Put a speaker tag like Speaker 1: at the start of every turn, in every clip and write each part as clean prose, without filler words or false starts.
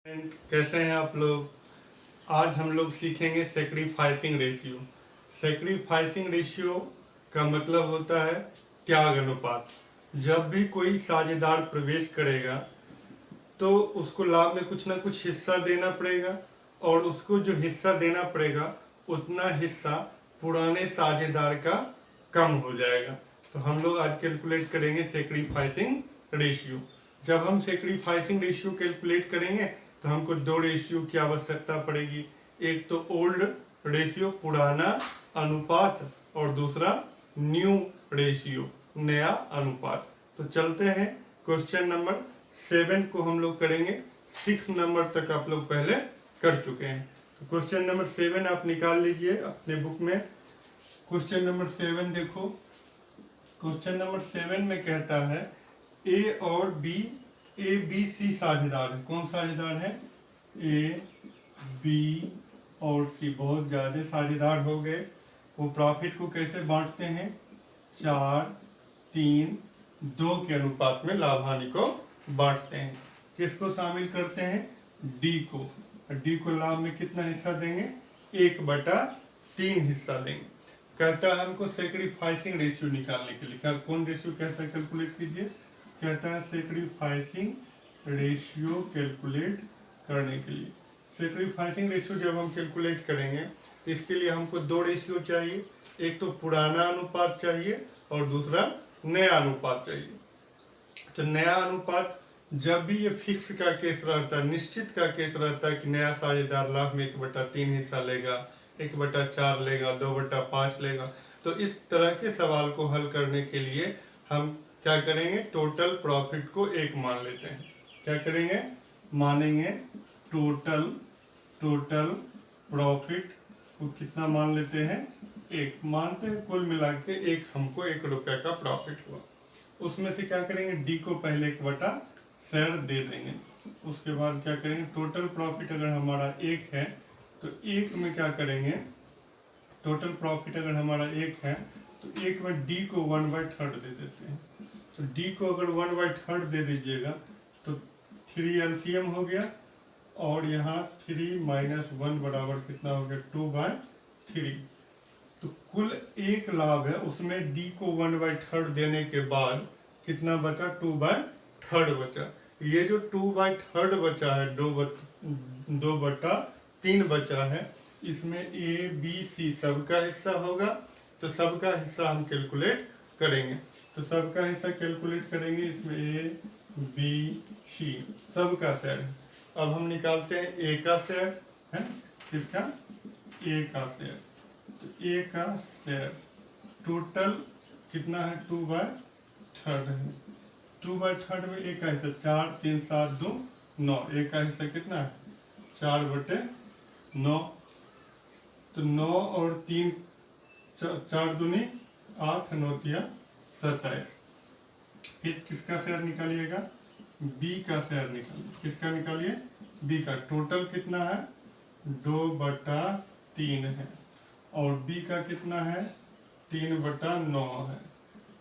Speaker 1: Friend, कैसे हैं आप लोग। आज हम लोग सीखेंगे सेक्रीफाइसिंग रेशियो। सेक्रीफाइसिंग रेशियो का मतलब होता है त्याग अनुपात। जब भी कोई साझेदार प्रवेश करेगा तो उसको लाभ में कुछ ना कुछ हिस्सा देना पड़ेगा, और उसको जो हिस्सा देना पड़ेगा उतना हिस्सा पुराने साझेदार का कम हो जाएगा। तो हम लोग आज कैलकुलेट करेंगे सेक्रीफाइसिंग रेशियो। जब हम सेक्रीफाइसिंग रेशियो कैलकुलेट करेंगे तो हमको दो रेशियो की आवश्यकता पड़ेगी। एक तो ओल्ड रेशियो, पुराना अनुपात, और दूसरा न्यू रेशियो, नया अनुपात। तो चलते हैं क्वेश्चन नंबर 7 को हम लोग करेंगे। 6 नंबर तक आप लोग पहले कर चुके हैं। तो क्वेश्चन नंबर 7 आप निकाल लीजिए अपने बुक में। क्वेश्चन नंबर 7 देखो। क्वेश्चन नंबर 7 में कहता है ए और बी, ए बी सी साझेदार है। कौन साझेदार है? ए बी और सी बहुत ज्यादा साझेदार हो गए। वो प्रॉफिट को कैसे बांटते हैं? 4, 3, 2 के अनुपात में लाभ हानि को बांटते हैं। किसको शामिल करते हैं? डी को। डी को लाभ में कितना हिस्सा देंगे? 1/3 हिस्सा देंगे। कहता है हमको सेक्रीफाइसिंग रेशियो निकालने के लिए। क्या कौन रेशियो कहता है? कैलकुलेट कीजिए। कहता है सेक्रीफाइसिंग रेशियो कैलकुलेट करने के लिए। सेक्रीफाइसिंग रेशियो जब हम कैलकुलेट करेंगे तो इसके लिए हमको दो रेशियो चाहिए। एक तो पुराना अनुपात चाहिए और दूसरा नया अनुपात चाहिए। तो नया अनुपात जब भी ये फिक्स का केस रहता है, निश्चित का केस रहता है कि नया साझेदार लाभ में 1/3 हिस्सा लेगा, 1/4 लेगा, 2/5 लेगा, तो इस तरह के सवाल को हल करने के लिए हम क्या करेंगे? टोटल प्रॉफिट को 1 मान लेते हैं। क्या करेंगे? मानेंगे टोटल प्रॉफिट को कितना मान लेते हैं? 1 मानते हैं। कुल मिला के हमको 1 रुपये का प्रॉफिट हुआ। उसमें से क्या करेंगे? डी को पहले 1/शेयर दे देंगे। उसके बाद क्या करेंगे? टोटल प्रॉफिट अगर हमारा 1 है तो 1 में क्या करेंगे? टोटल प्रॉफिट अगर हमारा 1 है तो 1 में डी को 1/3 दे देते हैं। तो डी को अगर 1/3 दे दीजिएगा तो 3 एलसीएम हो गया, और यहाँ 3 - 1 बराबर कितना हो गया? 2/3। तो कुल 1 लाभ है, उसमें डी को 1/3 देने के बाद कितना बचा? 2/3 बचा। ये जो 2/3 बचा है, 2/3 बचा है, इसमें ए बी सी सबका हिस्सा होगा। तो सबका हिस्सा हम कैलकुलेट करेंगे। तो सबका हिस्सा कैलकुलेट करेंगे। इसमें ए बी सी सबका शेयर है। अब हम निकालते हैं ए का शेयर है। किसका? ए का शेयर। तो ए का शेयर टोटल कितना है? 2/3 है। 2/3 में ए का हिस्सा 4, 3, 7, 2, 9। ए का हिस्सा कितना है? 4/9। तो 9 और 3, 4 दूनी 8, 9 तिया 27। किसका शेयर निकालिएगा? बी का शेयर निकालिए। किसका निकालिए? बी का। टोटल कितना है? 2/3 है। और बी का कितना है? 3/9 है।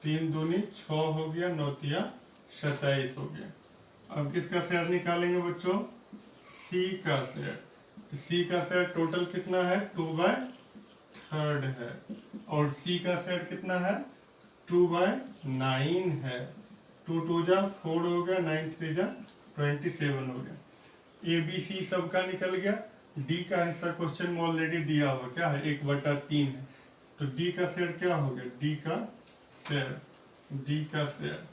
Speaker 1: 3 दूनी 6 हो गया, 9 तिया 27 हो गया। अब किसका शेयर निकालेंगे बच्चों? सी का शेयर। तो सी का शेयर टोटल कितना है? 2/3 है। और सी का शेयर कितना है? 2/9 है। 2 2 जा 4 हो गया, 9 3 जा 27 हो गया। ए बी सी सबका निकल गया। डी का हिस्सा क्वेश्चन में ऑलरेडी दिया हुआ क्या है? 1/3 है। तो डी का शेयर क्या हो गया? डी का शेयर।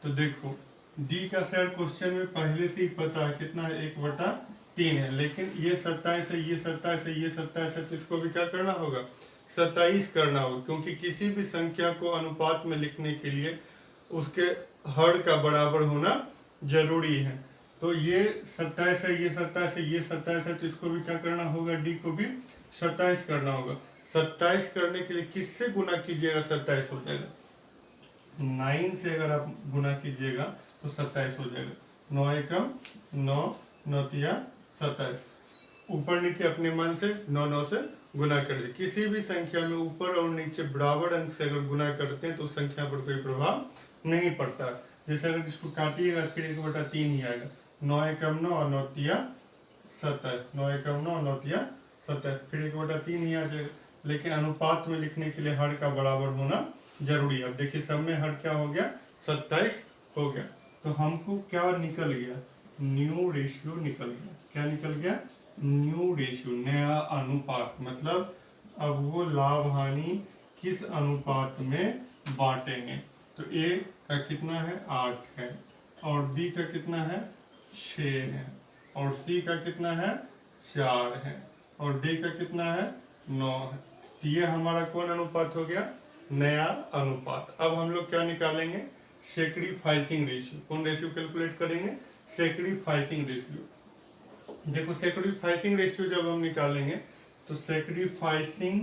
Speaker 1: तो देखो डी का शेयर क्वेश्चन में पहले से ही पता है कितना है? 1/3 है। लेकिन ये 27 है, ये 27 है, ये 27 है, तो इसको भी क्या करना होगा? 27 करना होगा, क्योंकि किसी भी संख्या को अनुपात में लिखने के लिए उसके हर का बराबर होना जरूरी है। तो ये 27 है, ये 27 है, ये 27 है, तो इसको भी क्या करना होगा? डी को भी 27 करना होगा। 27 करने के लिए किससे गुना कीजिएगा? 27 हो जाएगा। 9 से अगर आप गुना कीजिएगा तो 27 हो जाएगा। 9 एकम 9, 9 तिया 27। ऊपर नीचे अपने मन से 9 9 से गुना कर दे। किसी भी संख्या में ऊपर और नीचे बराबर अंक से अगर गुना करते हैं तो उस संख्या पर कोई प्रभाव नहीं पड़ता। जैसे अगर इसको काटिएगा फिर 1/3 ही आएगा। 9 एकम 9 और 9 तिया 27, 9 एकम 9, 9 तिया 27, फिर 1/3 ही आ जाएगा। लेकिन अनुपात में लिखने के लिए हर का बराबर होना जरूरी है। अब देखिए सब में हर क्या हो गया, 27 हो गया। तो हमको क्या निकल गया, न्यू रेशियो निकल गया। क्या निकल गया, न्यू रेशियो, नया अनुपात। मतलब अब वो लाभ हानि किस अनुपात में बांटेंगे। तो ए का कितना है, 8 है, और बी का कितना है, 6 है, और सी का कितना है, 4 है, और डी का कितना है, 9 है। तो ये हमारा कौन अनुपात हो गया, नया अनुपात। अब हम लोग क्या निकालेंगे, सेक्रीफाइसिंग रेशियो। कौन रेशियो कैलकुलेट करेंगे, सेक्रीफाइसिंग रेशियो। देखो सेक्रीफाइसिंग रेशियो जब हम निकालेंगे तो सेक्रीफाइसिंग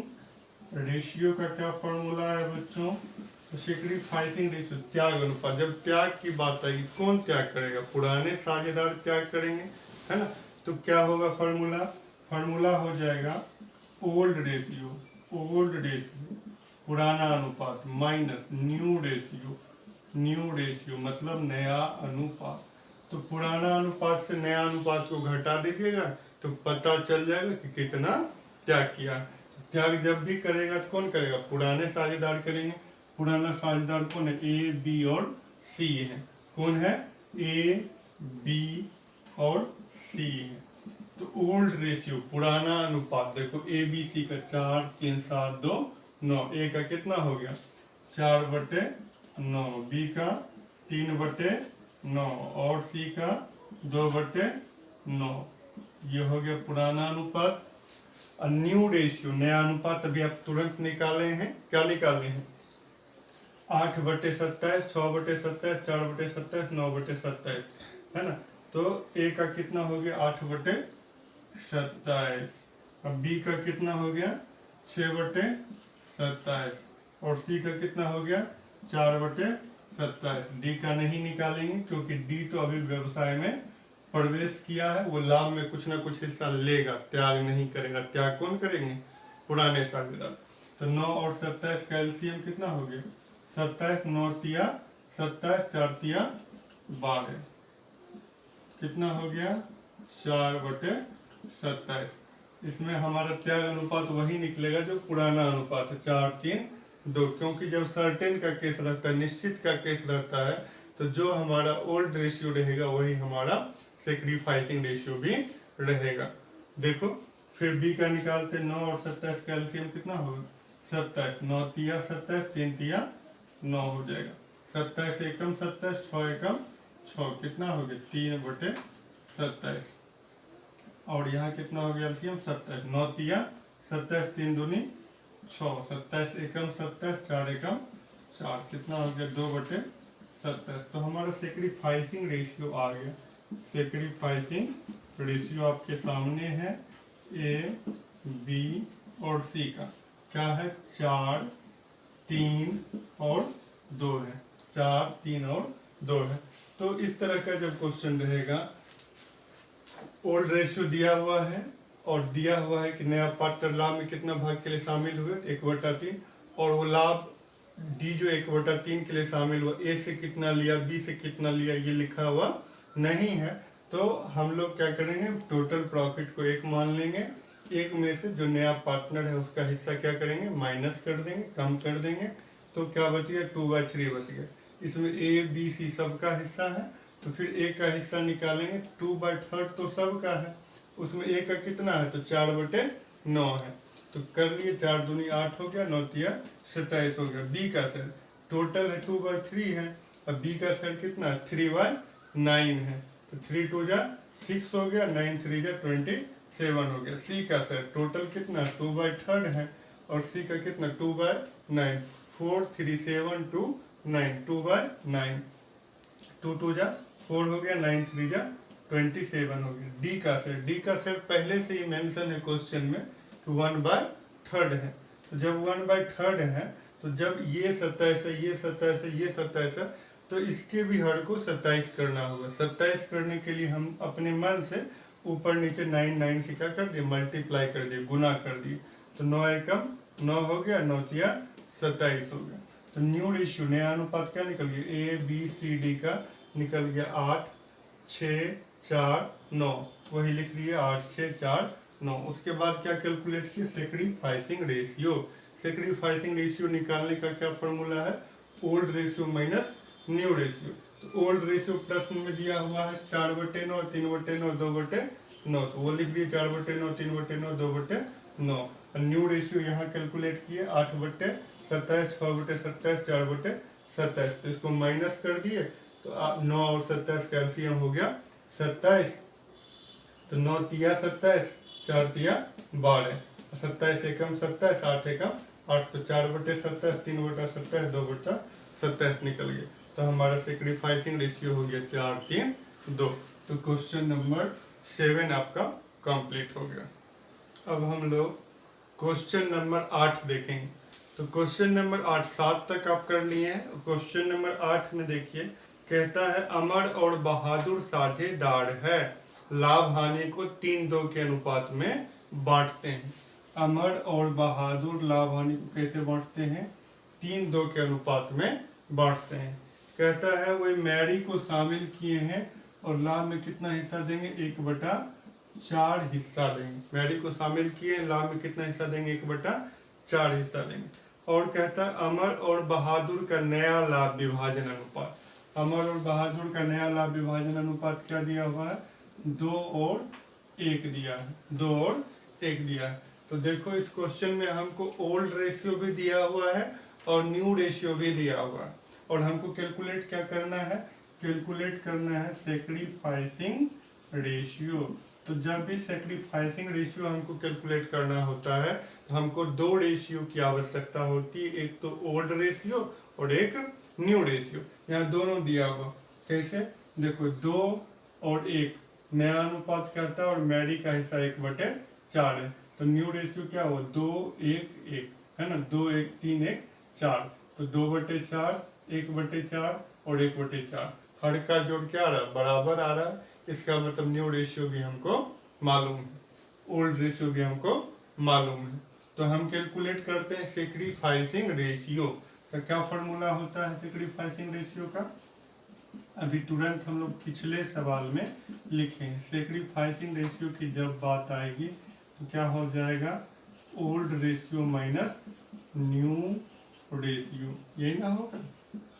Speaker 1: रेशियो का क्या फॉर्मूला है बच्चों, तो सेक्रीफाइसिंग रेशियो त्याग अनुपात। जब त्याग की बात आएगी, कौन त्याग करेगा, पुराने साझेदार त्याग करेंगे, है ना। तो क्या होगा फॉर्मूला, फॉर्मूला हो जाएगा ओल्ड रेशियो, ओल्ड रेशियो पुराना अनुपात minus new ratio, new ratio मतलब नया अनुपात। तो पुराना अनुपात से नया अनुपात को घटा दीजिएगा तो पता चल जाएगा कि कितना त्याग किया। तो त्याग जब भी करेगा तो कौन करेगा, पुराने साझेदार करेंगे। पुराना साझेदार कौन है, ए बी और सी है। कौन है, ए बी और सी है। तो ओल्ड रेशियो पुराना अनुपात, देखो ए बी सी का 4 3 7 2 9, ए का कितना हो गया 4/9, बी का 3/9 और सी का 2/9। ये हो गया पुराना अनुपात। और न्यू रेशियो नया अनुपात अभी आप तुरंत निकाले हैं। क्या निकाले हैं, 8/27, 6/27, 4/27, 9/27, है ना। तो ए का कितना हो गया 8/27, अब बी का कितना हो गया 6/27, और सी का कितना हो गया 4/27। डी का नहीं निकालेंगे क्योंकि डी तो अभी व्यवसाय में प्रवेश किया है, वो लाभ में कुछ ना कुछ हिस्सा लेगा, त्याग नहीं करेगा। त्याग कौन करेंगे, पुराने साझेदार। तो 9 और 27 का एलसीएम कितना हो गया 27, 9 तिया 27, 4 तिया 12, कितना हो गया 4/27। इसमें हमारा त्याग अनुपात वही निकलेगा जो पुराना अनुपात है, 4 3 2। क्योंकि जब सर्टेन का केस रहता है, निश्चित का केस रहता है, तो जो हमारा ओल्ड रेशियो रहेगा वही हमारा सेक्रीफाइसिंग रेशियो भी रहेगा। देखो फिर बी का निकालते, 9 और 27 का एलसीएम कितना होगा 27, 9 तिया 27, 3 तिया 9 हो जाएगा। 27 एकम 27, 6 एकम 6, कितना हो गया 3/27। और यहाँ कितना हो गया एलसीएम 27, 9 तिया 27, 3 दूनी 6, 27 एकम 27, 4 एकम 4, कितना हो गया 2/27। तो हमारा सेक्रीफाइसिंग रेशियो आ गया। सेक्रीफाइसिंग रेशियो आपके सामने है, ए बी और सी का क्या है 4 3 और 2 है, 4 3 और 2 है। तो इस तरह का जब क्वेश्चन रहेगा, ओल्ड रेशियो दिया हुआ है और दिया हुआ है कि नया पार्टनर लाभ में कितना भाग के लिए शामिल हुए 1/3, और वो लाभ डी जो 1/3 के लिए शामिल हुआ, ए से कितना लिया बी से कितना लिया ये लिखा हुआ नहीं है। तो हम लोग क्या करेंगे, टोटल प्रॉफिट को 1 मान लेंगे, 1 में से जो नया पार्टनर है उसका हिस्सा क्या करेंगे माइनस कर देंगे, कम कर देंगे। तो क्या बच गया 2/3 बच गया। इसमें ए बी सी सबका हिस्सा है, तो फिर ए का हिस्सा निकालेंगे, 2/3 तो सबका है, उसमें ए का कितना है तो 4/9 है। तो कर लिए, 4 दूनी 8 हो गया, 9 तिया 27 हो गया। बी का शेयर टोटल है 2/3 है, अब बी का शेयर कितना है 3/9 है, तो 3 2 जा 6 हो गया, 9 3 जा 27 हो गया। सी का शेयर टोटल कितना 2/3 है, और सी का कितना 2/9, 4 3 7 2 9, 2/9, 2 2 जा 4 हो गया, 9 3 जा 27 हो गया। डी का शेयर, डी का शेयर पहले से ही मेंशन है क्वेश्चन में कि 1/3 है। तो जब 1/3 है तो जब ये 27 है, ये 27 है, ये 27 है, तो इसके भी हर को 27 करना होगा। 27 करने के लिए हम अपने मन से ऊपर नीचे 9 9 से क्या कर दिए मल्टीप्लाई कर दिए, गुना कर दिए। तो 9 एकम 9 हो गया, 9 तिया 27 हो गया। तो न्यू रेशियो नया अनुपात क्या निकल गया, ए बी सी डी का निकल गया 8 6 4 9। वही लिख दिए 8 6 4 9। उसके बाद क्या कैलकुलेट किए, सेक्रीफाइसिंग रेशियो। सेक्रीफाइसिंग रेशियो निकालने का क्या फॉर्मूला है, old ratio minus new ratio. तो ओल्ड रेशियो प्रश्न में दिया हुआ है 4/9 3/9 2/9, तो वो लिख दिए 4/9 3/9 2/9। और न्यू रेशियो यहाँ कैलकुलेट किए 8/27 6/27 4/27, तो इसको माइनस कर दिए तो 9 और 27 का एलसीएम हो गया 27। तो 9 तिया 27 4 तिया 12, 27 एकम 27 8 एकम 8, तो 4/27 3/27 2/27 निकल गए। तो हमारा सेक्रीफाइसिंग रेशियो हो गया 4 3 2। तो क्वेश्चन नंबर 7 आपका कंप्लीट हो गया। अब हम लोग क्वेश्चन नंबर 8 देखेंगे। तो क्वेश्चन नंबर 8 7 तक आप कर लिए हैं। क्वेश्चन नंबर 8 में देखिए, कहता है अमर और बहादुर साझेदार है, लाभ हानि को 3-2 के अनुपात में बांटते हैं। अमर और बहादुर लाभ हानि को कैसे बांटते हैं, 3-2 के अनुपात में बांटते हैं। कहता है वही मैरी को शामिल किए हैं और लाभ में कितना हिस्सा देंगे, 1/4 हिस्सा देंगे। मैरी को शामिल किए हैं, लाभ में कितना हिस्सा देंगे, 1/4 हिस्सा देंगे। और कहता है अमर और बहादुर का नया लाभ विभाजन अनुपात। अमर और बहादुर का नया लाभ विभाजन अनुपात क्या दिया हुआ है, 2 और 1 दिया है, 2 और 1 दिया है। तो देखो इस क्वेश्चन में हमको ओल्ड रेशियो भी दिया हुआ है और न्यू रेशियो भी दिया हुआ है, और हमको कैलकुलेट क्या करना है, कैलकुलेट करना है सेक्रीफाइसिंग रेशियो। तो जब भी सेक्रीफाइसिंग रेशियो हमको कैलकुलेट करना होता है तो हमको 2 रेशियो की आवश्यकता होती है, एक तो ओल्ड रेशियो और एक न्यू रेशियो। यहाँ दोनों दिया हुआ, कैसे देखो 2 और 1 नया अनुपात कहता है और मैरी का हिस्सा 1/4 है। तो न्यू रेशियो क्या हो, 2 1 1 है ना, 2 1 3 1 4, तो 2/4 1/4 और 1/4, हर का जोड़ क्या आ रहा है, बराबर आ रहा है। इसका मतलब न्यू रेशियो भी हमको मालूम है, ओल्ड रेशियो भी हमको मालूम है। तो हम कैलकुलेट करते हैं सेक्रीफाइसिंग रेशियो का। क्या फॉर्मूला होता है सेक्रीफाइसिंग रेशियो का, अभी तुरंत हम लोग पिछले सवाल में लिखे हैं। सेक्रीफाइसिंग रेशियो की जब बात आएगी तो क्या हो जाएगा, old ratio minus new ratio, यही ना होगा।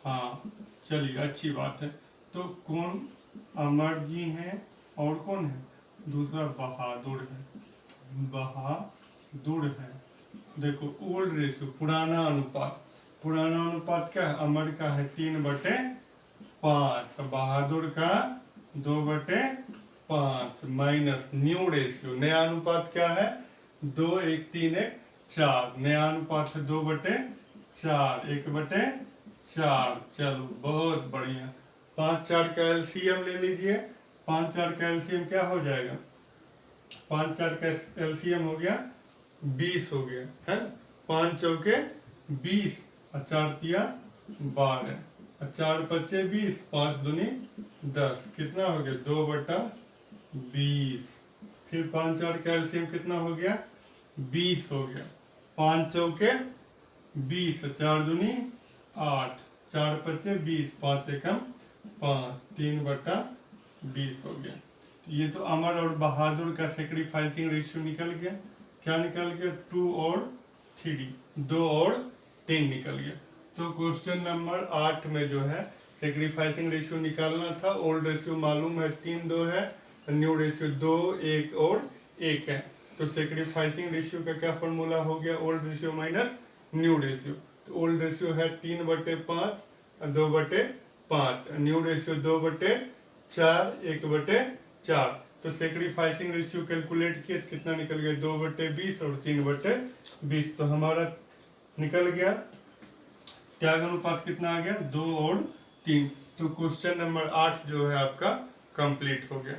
Speaker 1: हाँ चलिए अच्छी बात है। तो कौन, अमर जी हैं और कौन है, दूसरा बहादुर है, बहादुर है। देखो ओल्ड रेशियो पुराना अनुपात, पुराना अनुपात क्या है, अमर का है 3/5, बहादुर का 2/5, माइनस न्यू रेशियो नया अनुपात क्या है, 2 1 3 1 4, नया अनुपात है 2/4 1/4। चलो बहुत बढ़िया। 5 4 का एलसीएम ले लीजिए, 5 4 का एलसीएम क्या हो जाएगा, 5 4 का एलसीएम हो गया 20 हो गया है, 5 चौके 20 और 4 तिया 12 और 4 पच्चे 20, 5 दूनी 10, कितना हो गया 2/20। फिर 5 4 का एलसीएम कितना हो गया 20 हो गया, 5 चौके 20 और 4 दूनी 8, 4 पच्चे 20, 5 एकम 5, 3/20 हो गया। ये तो अमर और बहादुर का सेक्रीफाइसिंग रेशियो निकल गया। क्या निकल गया, 2 और 3, 2 और 3 निकल गया। तो क्वेश्चन नंबर 8 में जो है सेक्रीफाइसिंग रेशियो निकालना था। ओल्ड रेशियो मालूम है 3 2 है, न्यू रेशियो 2 1 और 1 है। तो सेक्रीफाइसिंग रेशियो का क्या फॉर्मूला हो गया, old ratio minus new ratio. तो ओल्ड रेशियो है 3/5 2/5, न्यू रेशियो 2/4 1/4। तो सेक्रीफाइसिंग रेशियो कैलकुलेट किए तो कितना निकल गया, 2/20 और 3/20। तो हमारा निकल गया त्याग अनुपात कितना आ गया, 2 और 3। तो क्वेश्चन नंबर 8 जो है आपका कंप्लीट हो गया।